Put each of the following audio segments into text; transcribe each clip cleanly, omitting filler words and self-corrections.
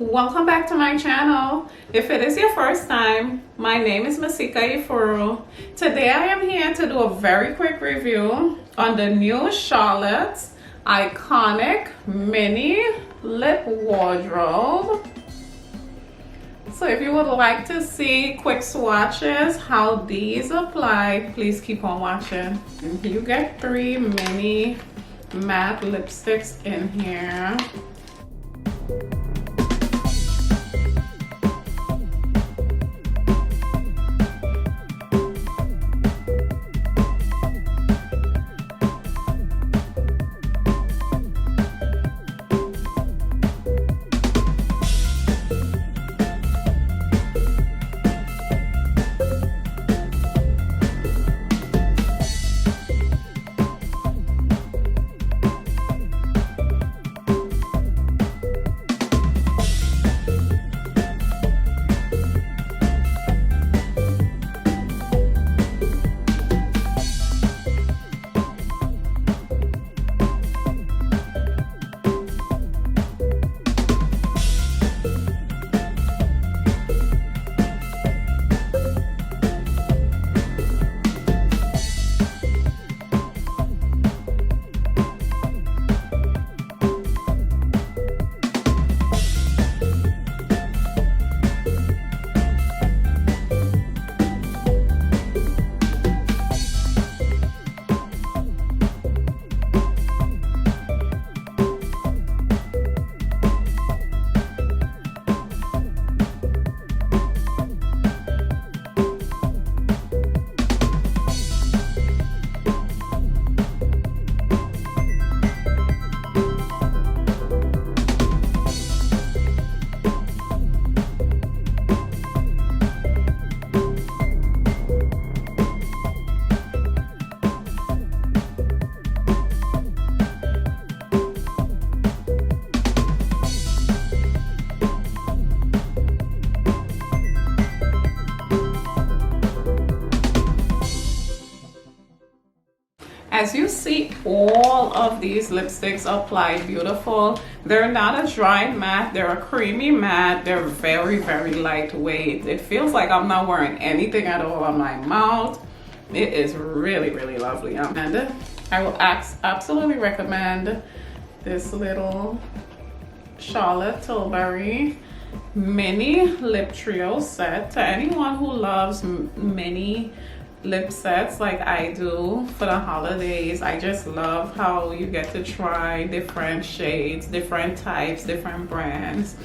Welcome back to my channel. If it is your first time, my name is Masika Ifuru. Today I am here to do a very quick review on the new Charlotte iconic mini lip wardrobe. So if you would like to see quick swatches how these apply, please keep on watching. You get 3 mini matte lipsticks in here. As you see, all of these lipsticks apply beautiful. They're not a dry matte, they're a creamy matte. They're very, very lightweight. It feels like I'm not wearing anything at all on my mouth. It is really, really lovely. And I will absolutely recommend this little Charlotte Tilbury mini lip trio set to anyone who loves mini lip sets like I do for the holidays. I just love how you get to try different shades, different types, different brands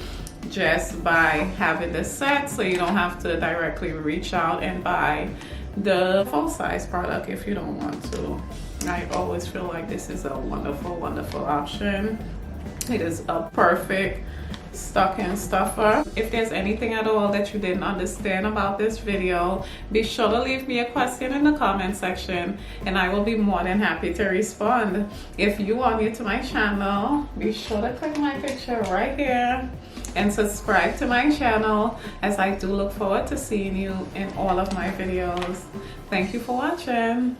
just by having the set, so you don't have to directly reach out and buy the full-size product if you don't want to. I always feel like this is a wonderful, wonderful option. It is a perfect stocking stuffer. If there's anything at all that you didn't understand about this video, be sure to leave me a question in the comment section and I will be more than happy to respond. If you are new to my channel, be sure to click my picture right here and subscribe to my channel, as I do look forward to seeing you in all of my videos. Thank you for watching.